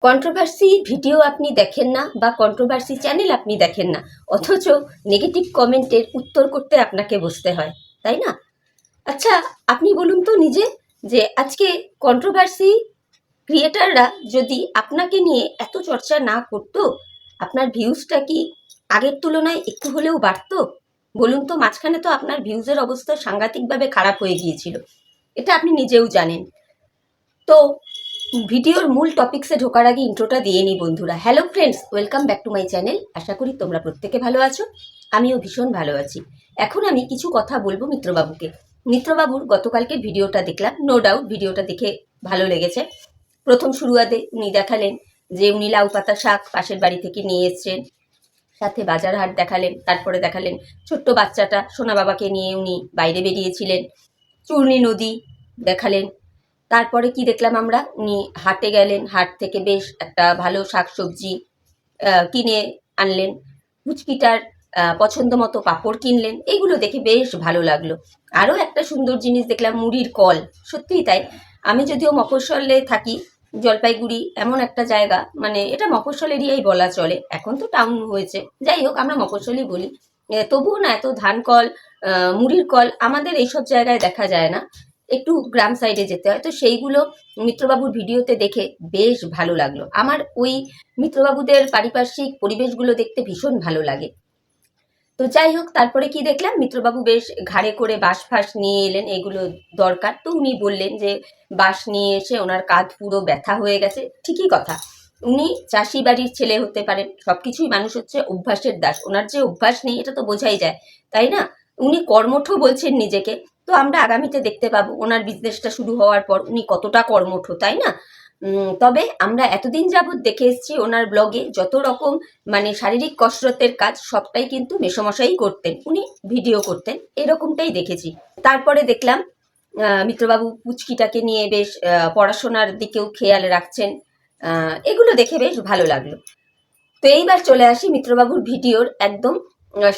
Controversy video আপনি দেখেন না বা কন্ট্রোভার্সি চ্যানেল আপনি দেখেন না, অথচ নেগেটিভ কমেন্টের উত্তর করতে আপনাকে বসতে হয়, তাই না? আচ্ছা, আপনি বলুন তো নিজে, যে আজকে কন্ট্রোভার্সি ক্রিয়েটাররা যদি আপনাকে নিয়ে এত চর্চা না করতো, আপনার ভিউজটা কি আগের তুলনায় একটু হলেও বাড়তো? বলুন তো, মাঝখানে তো আপনার ভিউজের অবস্থা সাংঘাতিকভাবে খারাপ হয়ে গিয়েছিল, এটা আপনি নিজেও জানেন। তো ভিডিওর মূল টপিকসে ঢোকার আগে ইন্ট্রোটা দিয়ে নিই বন্ধুরা। Hello friends, welcome back to my channel. আশা করি তোমরা প্রত্যেকে ভালো আছো, আমিও ভীষণ ভালো আছি। এখন আমি কিছু কথা বলবো মিত্রবাবুকে। মিত্রবাবুর গতকালকের ভিডিওটা দেখলাম, নো ডাউট ভিডিওটা দেখে ভালো লেগেছে। প্রথম শুরুয়াতে উনি দেখালেন যে উনি লাউ পাতা শাক পাশের বাড়ি থেকে নিয়ে এসছেন, সাথে বাজার হাট দেখালেন। তারপরে দেখালেন ছোট্ট বাচ্চাটা সোনা বাবাকে নিয়ে উনি বাইরে বেরিয়েছিলেন। চূর্ণী নদী দেখালেন। তারপরে কি দেখলাম আমরা, উনি হাটে গেলেন, হাট থেকে বেশ একটা ভালো শাকসবজি কিনে আনলেন। পুচকিটার পছন্দ মতো পাঁপড় কিনলেন। এইগুলো দেখে বেশ ভালো লাগলো। আরও একটা সুন্দর জিনিস দেখলাম, মুড়ির কল। সত্যিই তাই। আমি যদিও মফস্বলে থাকি, জলপাইগুড়ি এমন একটা জায়গা, মানে এটা মফস্বল এরিয়াই বলা চলে, এখন তো টাউন হয়েছে, যাই হোক আমরা মফস্বলই বলি। তবুও না, এত ধান কল, মুড়ির কল আমাদের এইসব জায়গায় দেখা যায় না, একটু গ্রাম সাইডে যেতে হয়। তো সেইগুলো মিত্রবাবুর ভিডিওতে দেখে বেশ ভালো লাগলো। আমার ওই মিত্রবাবুদের পারিপার্শ্বিক পরিবেশগুলো দেখতে ভীষণ ভালো লাগে। তো যাই হোক, তারপরে কি দেখলাম, মিত্রবাবু বেশ ঘাড়ে করে বাঁশ ফাঁস নিয়ে এলেন, এগুলো দরকার। তো উনি বললেন যে বাঁশ নিয়ে এসে ওনার কাঁধ পুরো ব্যথা হয়ে গেছে। ঠিকই কথা, উনি চাষি বাড়ির ছেলে হতে পারেন, সবকিছুই মানুষ হচ্ছে অভ্যাসের দাস। ওনার যে অভ্যাস নেই এটা তো বোঝাই যায়, তাই না? উনি কর্মঠ বলছেন নিজেকে। তো আমরা আগামীতে দেখতে পাবো ওনার বিজনেসটা শুরু হওয়ার পর উনি কতটা কর্মঠ, তাই না? তবে আমরা এতদিন যাবৎ দেখে এসেছি ওনার ব্লগে যত রকম মানে শারীরিক কসরতের কাজ সবটাই কিন্তু মেসোমশাই করতেন, উনি ভিডিও করতেন, এরকমটাই দেখেছি। তারপরে দেখলাম মিত্রবাবু পুচকিটাকে নিয়ে বেশ পড়াশোনার দিকেও খেয়াল রাখছেন। এগুলো দেখে বেশ ভালো লাগলো। তো এইবার চলে আসি মিত্রবাবুর ভিডিওর একদম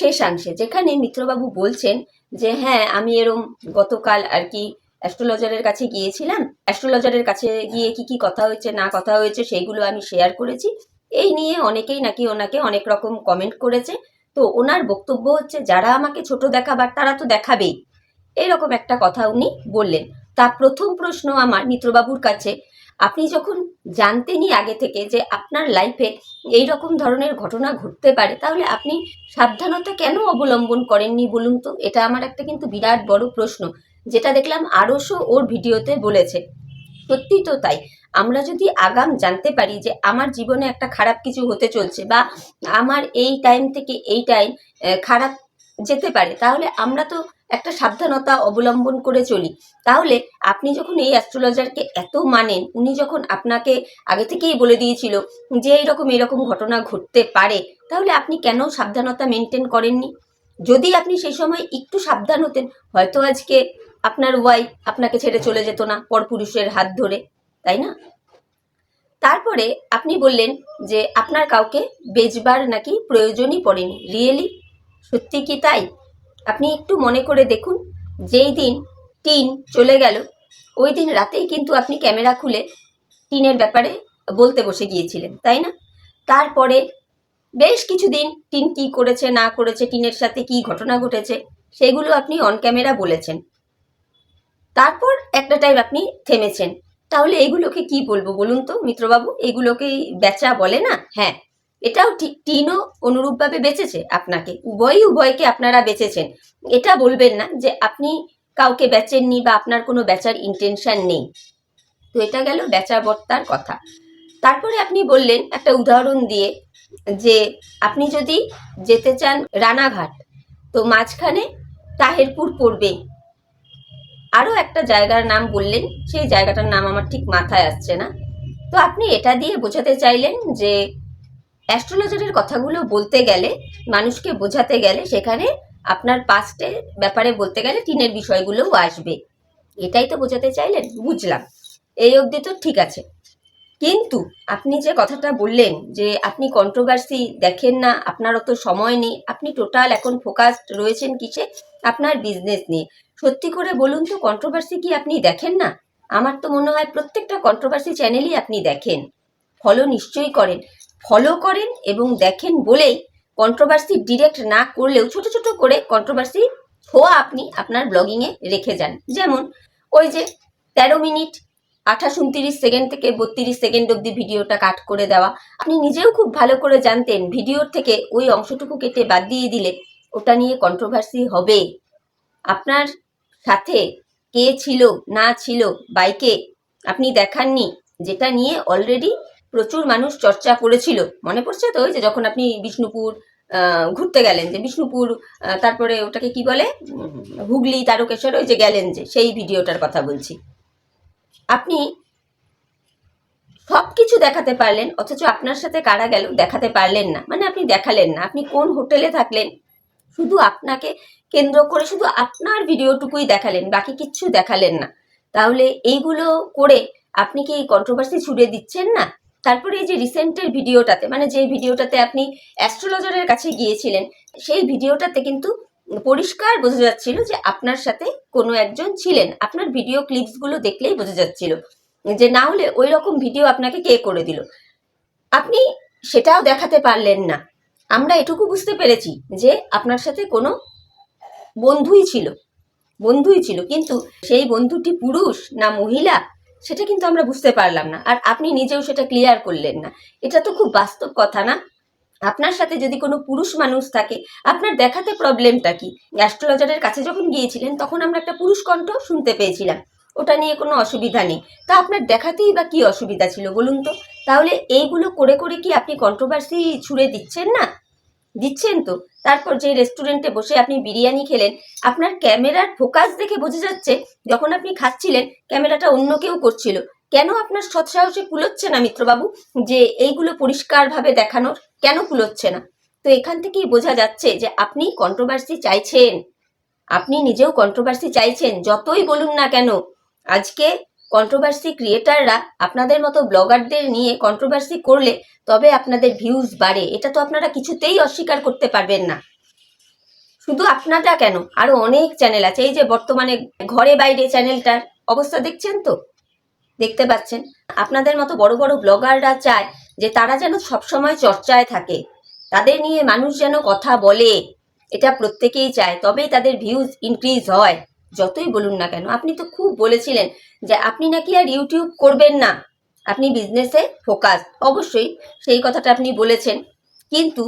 শেষাংশে, যেখানে মিত্রবাবু বলছেন যে হ্যাঁ, আমি এরম গতকাল আর কি অ্যাস্ট্রোলজারের কাছে গিয়েছিলাম, অ্যাস্ট্রোলজারের কাছে গিয়ে কি কি কথা হয়েছে না কথা হয়েছে সেইগুলো আমি শেয়ার করেছি। এই নিয়ে অনেকেই নাকি ওনাকে অনেক রকম কমেন্ট করেছে। তো ওনার বক্তব্য হচ্ছে, যারা আমাকে ছোট দেখাবার তারা তো দেখাবেই, এরকম একটা কথা উনি বললেন। তা প্রথম প্রশ্ন আমার মিত্রবাবুর কাছে, আপনি যখন জানতেনই আগে থেকে যে আপনার লাইফে এই রকম ধরনের ঘটনা ঘটতে পারে, তাহলে আপনি সাবধানতা কেন অবলম্বন করেননি বলুন তো? এটা আমার একটা কিন্তু বিরাট বড় প্রশ্ন, যেটা দেখলাম আরশও ওর ভিডিওতে বলেছে। সত্যি তো তাই। আমরা যদি আগাম জানতে পারি যে আমার জীবনে একটা খারাপ কিছু হতে চলছে, বা আমার এই টাইম থেকে এই টাইম খারাপ যেতে পারে, তাহলে আমরা তো একটা সাবধানতা অবলম্বন করে চলি। তাহলে আপনি যখন এই অ্যাস্ট্রোলজারকে এত মানেন, উনি যখন আপনাকে আগে থেকেই বলে দিয়েছিল যে এইরকম ঘটনা ঘটতে পারে, তাহলে আপনি কেন সাবধানতা মেনটেন করেননি? যদি আপনি সেই সময় একটু সাবধান হতেন, হয়তো আজকে আপনার ওয়াইফ আপনাকে ছেড়ে চলে যেত না পরপুরুষের হাত ধরে, তাই না? তারপরে আপনি বললেন যে আপনার কাউকে বেচবার নাকি প্রয়োজনই পড়েনি। রিয়েলি? সত্যি কি তাই? আপনি একটু মনে করে দেখুন, যেই দিন টিন চলে গেল ওই দিন রাতেই কিন্তু আপনি ক্যামেরা খুলে টিনের ব্যাপারে বলতে বসে গিয়েছিলেন, তাই না? তারপরে বেশ কিছুদিন টিন কি করেছে না করেছে, টিনের সাথে কি ঘটনা ঘটেছে, সেগুলো আপনি অন ক্যামেরা বলেছেন। তারপর একটা টাইম আপনি থেমেছেন। তাহলে এগুলোকে কি বলবো বলুন তো মিত্রবাবু? এগুলোকেই বেচা বলে না? হ্যাঁ, এটাও ঠিক, টিনও অনুরূপভাবে বেঁচেছে আপনাকে, উভয়কে আপনারা বেচেছেন। এটা বলবেন না যে আপনি কাউকে বেচেননি বা আপনার কোনো বেচার ইন্টেনশন নেই। তো এটা গেল বেচা বর্তার কথা। তারপরে আপনি বললেন একটা উদাহরণ দিয়ে যে আপনি যদি যেতে চান রানাঘাট, তো মাঝখানে তাহেরপুর পড়বে। আরও একটা জায়গার নাম বললেন, সেই জায়গাটার নাম আমার ঠিক মাথায় আসছে না। তো আপনি এটা দিয়ে বোঝাতে চাইলেন যে অ্যাস্ট্রোলজারের কথাগুলো বলতে গেলে, মানুষকে বোঝাতে গেলে, সেখানে আপনার পাস্টের ব্যাপারে বলতে গেলে টিনের বিষয়গুলোও আসবে, এটাই তো বোঝাতে চাইলেন। বুঝলাম, এই অবধি তো ঠিক আছে। কিন্তু আপনি যে কথাটা বললেন যে আপনি কন্ট্রোভার্সি দেখেন না, আপনার অত সময় নেই, আপনি টোটাল এখন ফোকাসড রয়েছেন কিসে? আপনার বিজনেস নিয়ে। সত্যি করে বলুন তো, কন্ট্রোভার্সি কি আপনি দেখেন না? আমার তো মনে হয় প্রত্যেকটা কন্ট্রোভার্সি চ্যানেলই আপনি দেখেন। ফলো নিশ্চয়ই করেন, ফলো করেন এবং দেখেন বলেই কন্ট্রোভার্সি ডিরেক্ট না করলেও ছোট ছোট করে কন্ট্রোভার্সি ছোঁয়া আপনি আপনার ব্লগিংয়ে রেখে যান। যেমন ওই যে 13 মিনিট 28-29 সেকেন্ড থেকে 32 সেকেন্ড অবধি ভিডিওটা কাট করে দেওয়া, আপনি নিজেও খুব ভালো করে জানতেন ভিডিওর থেকে ওই অংশটুকু কেটে বাদ দিয়ে দিলে ওটা নিয়ে কন্ট্রোভার্সি হবে। আপনার সাথে কে ছিল না ছিল বাইকে আপনি দেখাননি, যেটা নিয়ে অলরেডি প্রচুর মানুষ চর্চা করেছিল। মনে পড়ছে তো ওই যে যখন আপনি বিষ্ণুপুর ঘুরতে গেলেন, যে বিষ্ণুপুর তারপরে ওটাকে কি বলে হুগলি তারকেশ্বর ওই যে গেলেন, যে সেই ভিডিওটার কথা বলছি। আপনি সব কিছু দেখাতে পারলেন, অথচ আপনার সাথে কারা গেল দেখাতে পারলেন না। মানে আপনি দেখালেন না আপনি কোন হোটেলে থাকলেন, শুধু আপনাকে কেন্দ্র করে শুধু আপনার ভিডিওটুকুই দেখালেন, বাকি কিচ্ছু দেখালেন না। তাহলে এইগুলো করে আপনি কি কন্ট্রোভার্সি ছুড়ে দিচ্ছেন না? তারপরে এই যে রিসেন্টের ভিডিওটাতে, মানে যে ভিডিওটাতে আপনি অ্যাস্ট্রোলজারের কাছে গিয়েছিলেন, সেই ভিডিওটাতে কিন্তু পরিষ্কার বোঝা যাচ্ছিল যে আপনার সাথে কোনো একজন ছিলেন। আপনার ভিডিও ক্লিপসগুলো দেখলেই বোঝা যাচ্ছিল, যে না হলে ওই রকম ভিডিও আপনাকে কে করে দিল। আপনি সেটাও দেখাতে পারলেন না। আমরা এটুকু বুঝতে পেরেছি যে আপনার সাথে কোনো বন্ধুই ছিল, কিন্তু সেই বন্ধুটি পুরুষ না মহিলা সেটা কিন্তু আমরা বুঝতে পারলাম না, আর আপনি নিজেও সেটা ক্লিয়ার করলেন না। এটা তো খুব বাস্তব কথা না? আপনার সাথে যদি কোনো পুরুষ মানুষ থাকে আপনার দেখাতে প্রবলেমটা কি? অ্যাস্ট্রোলজারের কাছে যখন গিয়েছিলেন তখন আমরা একটা পুরুষ কণ্ঠ শুনতে পেয়েছিলাম, ওটা নিয়ে কোনো অসুবিধা নেই। তা আপনার দেখাতেই বা কি অসুবিধা ছিল বলুন তো? তাহলে এইগুলো করে করে কি আপনি কন্ট্রোভার্সি ছুড়ে দিচ্ছেন না? দিচ্ছেন তো। তারপর যে রেস্টুরেন্টে বসে আপনি বিরিয়ানি খেলেন, আপনার ক্যামেরার ফোকাস দেখে বোঝা যাচ্ছে যখন আপনি খাচ্ছিলেন ক্যামেরাটা অন্য কেউ করছিল। কেন আপনার সৎসাহসে কুলোচ্ছে না মিত্রবাবু যে এইগুলো পরিষ্কারভাবে দেখানোর? কেন কুলোচ্ছে না? তো এখান থেকেই বোঝা যাচ্ছে যে আপনি কন্ট্রোভার্সি চাইছেন, আপনি নিজেও কন্ট্রোভার্সি চাইছেন। যতই বলুন না কেন, আজকে কন্ট্রোভার্সি ক্রিয়েটাররা আপনাদের মতো ব্লগারদের নিয়ে কন্ট্রোভার্সি করলে তবে আপনাদের ভিউজ বাড়ে, এটা তো আপনারা কিছুতেই অস্বীকার করতে পারবেন না। শুধু আপনারটা কেন, আরো অনেক চ্যানেল আছে। এই যে বর্তমানে ঘরে বাইরে চ্যানেলটার অবস্থা দেখছেন তো, দেখতে পাচ্ছেন। আপনাদের মতো বড় বড় ব্লগাররা চায় যে তারা যেন সবসময় চর্চায় থাকে, তাদের নিয়ে মানুষ যেন কথা বলে, এটা প্রত্যেকেই চায়, তবেই তাদের ভিউজ ইনক্রিজ হয়। যতই বলুন না কেন, আপনি তো খুব বলেছিলেন যে আপনি নাকি আর ইউটিউব করবেন না, আপনি বিজনেসে ফোকাস। অবশ্যই সেই কথাটা আপনি বলেছেন, কিন্তু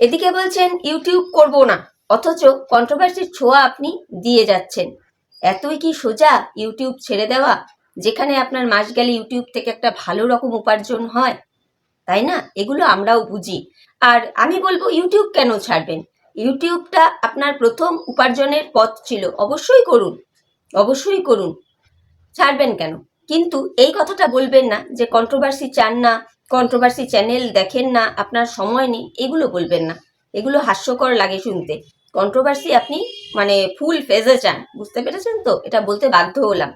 এদিকে বলছেন ইউটিউব করব না, অথচ কন্ট্রোভার্সির ছোঁয়া আপনি দিয়ে যাচ্ছেন। এতই কি সোজা ইউটিউব ছেড়ে দেওয়া, যেখানে আপনার মাস গেলে ইউটিউব থেকে একটা ভালো রকম উপার্জন হয়, তাই না? এগুলো আমরাও বুঝি। আর আমি বলবো ইউটিউব কেন ছাড়বেন? ইউটিউবটা আপনার প্রথম উপার্জনের পথ ছিল, অবশ্যই করুন, অবশ্যই করুন, ছাড়বেন কেন? কিন্তু এই কথাটা বলবেন না যে কন্ট্রোভার্সি চান না, কন্ট্রোভার্সি চ্যানেল দেখেন না, আপনার সময় নেই, এগুলো বলবেন না। এগুলো হাস্যকর লাগে শুনতে। কন্ট্রোভার্সি আপনি মানে ফুল ফেজে চান, বুঝতে পেরেছেন তো? এটা বলতে বাধ্য হলাম।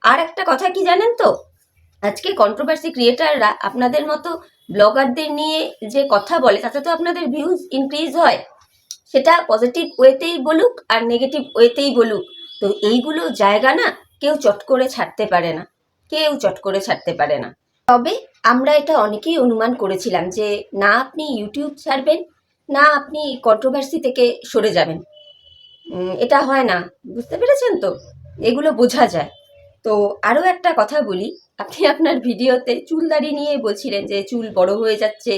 আর একটা কথা কি জানেন তো, আজকে কন্ট্রোভার্সি ক্রিয়েটাররা আপনাদের মতো ব্লগারদের নিয়ে যে কথা বলে তাতে তো আপনাদের ভিউজ ইনক্রিজ হয়, সেটা পজিটিভ ওয়েতেই বলুক আর নেগেটিভ ওয়েতেই বলুক। তো এইগুলো জায়গা না কেউ চট করে ছাড়তে পারে না, কেউ চট করে ছাড়তে পারে না। তবে আমরা এটা অনেকেই অনুমান করেছিলাম যে না আপনি ইউটিউব ছাড়বেন, না আপনি কন্ট্রোভার্সি থেকে সরে যাবেন। এটা হয় না, বুঝতে পেরেছেন তো? এগুলো বোঝা যায়। তো আরও একটা কথা বলি, আপনি আপনার ভিডিওতে চুল দাড়ি নিয়ে বলছিলেন যে চুল বড় হয়ে যাচ্ছে,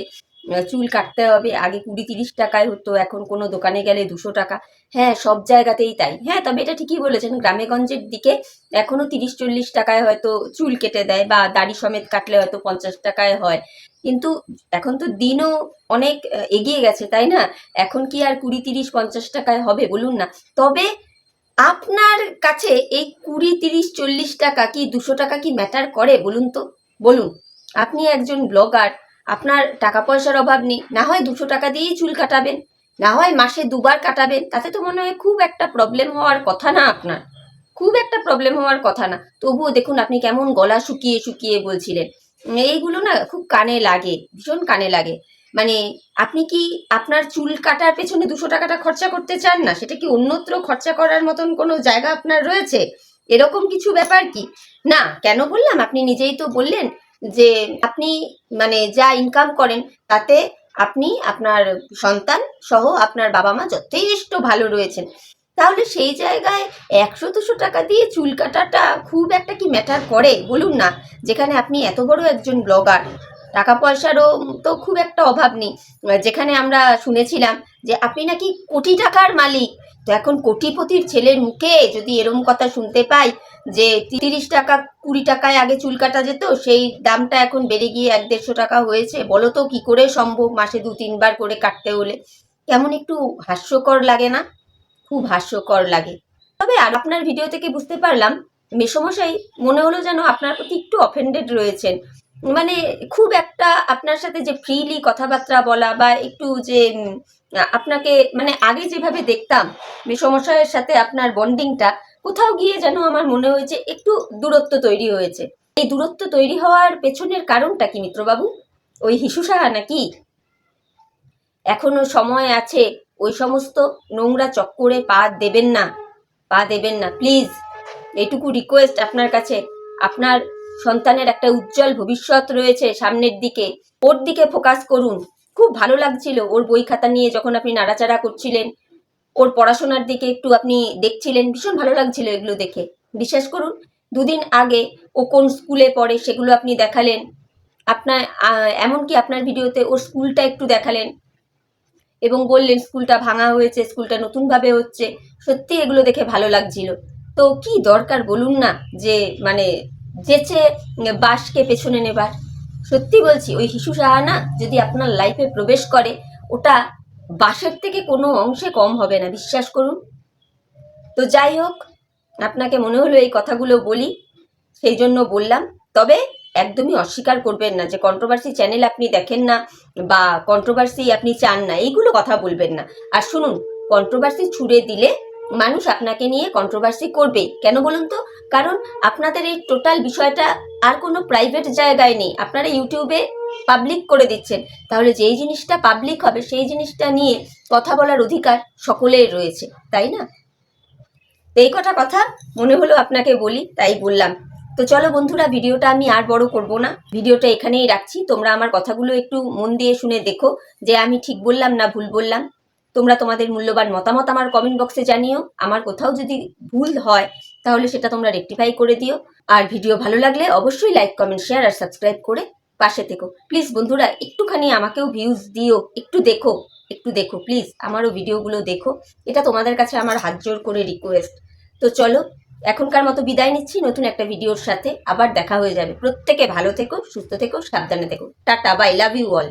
চুল কাটতে হবে, আগে 20-30 টাকায় হতো, এখন কোনো দোকানে গেলে 200 টাকা। হ্যাঁ, সব জায়গাতেই তাই। হ্যাঁ, তবে এটা ঠিকই বলেছেন, গ্রামেগঞ্জের দিকে এখনও 30-40 টাকায় হয়তো চুল কেটে দেয়, বা দাড়ি সমেত কাটলে হয়তো 50 টাকায় হয়। কিন্তু এখন তো দিনও অনেক এগিয়ে গেছে, তাই না? এখন কি আর 20, 30, 50 টাকায় হবে বলুন না? তবে আপনার কাছে এই 20, 30, 40 টাকা কি 200 টাকা কি ম্যাটার করে বলুন তো? বলুন। আপনি একজন ব্লগার, আপনার টাকা পয়সার অভাব নেই, না হয় 200 টাকা দিয়েই চুল কাটাবেন, না হয় মাসে 2বার কাটাবেন, তাতে তো মনে হয় খুব একটা প্রবলেম হওয়ার কথা না আপনার, খুব একটা প্রবলেম হওয়ার কথা না। তবুও দেখুন আপনি কেমন গলা শুকিয়ে শুকিয়ে বলছিলেন। এইগুলো না খুব কানে লাগে, ভীষণ কানে লাগে। মানে আপনি কি আপনার চুল কাটার পেছনে 200 টাকাটা খরচা করতে চান না? সেটা কি অন্যত্র খরচা করার মতন কোনো জায়গা আপনার রয়েছে? এরকম কিছু ব্যাপার কি না? কেন বললাম, আপনি নিজেই তো বললেন যে আপনি মানে যা ইনকাম করেন তাতে আপনি আপনার সন্তান সহ আপনার বাবা মা যথেষ্ট ভালো রয়েছেন, তাহলে সেই জায়গায় 100-200 টাকা দিয়ে চুল কাটাটা খুব একটা কি ম্যাটার করে বলুন না? যেখানে আপনি এত বড় একজন ব্লগার, টাকা পয়সারও তো খুব একটা অভাব নেই, যেখানে আমরা শুনেছিলাম যে আপনি নাকি কোটি টাকার মালিক। তো এখন কোটিপতির ছেলের মুখে যদি এরম কথা শুনতে পাই যে 30 টাকা 20 টাকায় আগে চুল কাটা যেত, সেই দামটা এখন বেড়ে গিয়ে 100-150 টাকা হয়েছে, বলো তো কি করে সম্ভব মাসে 2-3 বার করে কাটতে হলে? কেমন একটু হাস্যকর লাগে না? খুব হাস্যকর লাগে। তবে আর আপনার ভিডিও থেকে বুঝতে পারলাম মেসোমশাই মনে হলো যেন আপনার প্রতি একটু অফেন্ডেড রয়েছেন, মানে খুব একটা আপনার সাথে যে ফ্রিলি কথাবার্তা বলা বা একটু যে আপনাকে মানে আগে যেভাবে দেখতাম মেসোমশাইয়ের সাথে আপনার বন্ডিংটা, কোথাও গিয়ে যেন আমার মনে হয়েছে একটু দূরত্ব তৈরি হয়েছে। এই দূরত্ব তৈরি হওয়ার পেছনের কারণটা কি মিত্রবাবু? ওই হিসু সাহা নাকি? এখনো সময় আছে, ওই সমস্ত নোংরা চক্করে পা দেবেন না, পা দেবেন না প্লিজ। এইটুকু রিকোয়েস্ট আপনার কাছে। আপনার সন্তানের একটা উজ্জ্বল ভবিষ্যৎ রয়েছে সামনের দিকে, ওর দিকে ফোকাস করুন। খুব ভালো লাগছিল ওর বই খাতা নিয়ে যখন আপনি নাড়াচাড়া করছিলেন, ওর পড়াশোনার দিকে একটু আপনি দেখছিলেন, ভীষণ ভালো লাগছিল এগুলো দেখে। বিশ্বাস করুন, দুদিন আগে ও কোন স্কুলে পড়ে সেগুলো আপনি দেখালেন, আপনার এমনকি আপনার ভিডিওতে ওর স্কুলটা একটু দেখালেন এবং বললেন স্কুলটা ভাঙা হয়েছে, স্কুলটা নতুনভাবে হচ্ছে। সত্যি এগুলো দেখে ভালো লাগছিল। তো কি দরকার বলুন না যে মানে যেচে বাসকে পেছনে নেবার? সত্যি বলছি, ওই হিসু সাহা না যদি আপনার লাইফে প্রবেশ করে, ওটা বাসের থেকে কোনো অংশে কম হবে না, বিশ্বাস করুন। তো যাই হোক, আপনাকে মনে হলো এই কথাগুলো বলি, সেই জন্য বললাম। তবে একদমই অস্বীকার করবেন না যে কন্ট্রোভার্সি চ্যানেল আপনি দেখেন না বা কন্ট্রোভার্সি আপনি চান না, এইগুলো কথা বলবেন না। আর শুনুন, কন্ট্রোভার্সি ছুড়ে দিলে মানুষ আপনাকে নিয়ে কন্ট্রোভার্সি করবে কেন বলুন তো? কারণ আপনাদের এই টোটাল বিষয়টা আর কোনো প্রাইভেট জায়গায় নেই, আপনারা ইউটিউবে পাবলিক করে দিচ্ছেন। তাহলে যেই জিনিসটা পাবলিক হবে সেই জিনিসটা নিয়ে কথা বলার অধিকার সকলের রয়েছে, তাই না? এই কথা মনে হলো আপনাকে বলি, তাই বললাম। তো চলো বন্ধুরা, ভিডিওটা আমি আর বড় করব না, ভিডিওটা এখানেই রাখছি। তোমরা আমার কথাগুলো একটু মন দিয়ে শুনে দেখো যে আমি ঠিক বললাম না ভুল বললাম। তোমরা তোমাদের মূল্যবান মতামত আমার কমেন্ট বক্সে জানিও। আমার কোথাও যদি ভুল হয় তাহলে সেটা তোমরা রেকটিফাই করে দিও। আর ভিডিও ভালো লাগলে অবশ্যই লাইক, কমেন্ট, শেয়ার আর সাবস্ক্রাইব করে পাশে থেকো প্লিজ। বন্ধুরা একটুখানি আমাকেও ভিউজ দিও, একটু দেখো, একটু দেখো প্লিজ, আমারও ভিডিওগুলো দেখো। এটা তোমাদের কাছে আমার হাত জোর করে রিকোয়েস্ট। তো চলো, এখনকার মতো বিদায় নিচ্ছি, নতুন একটা ভিডিওর সাথে আবার দেখা হয়ে যাবে। প্রত্যেকে ভালো থেকো, সুস্থ থেকো, সাবধানে থেকো। Tata, bye, love you all.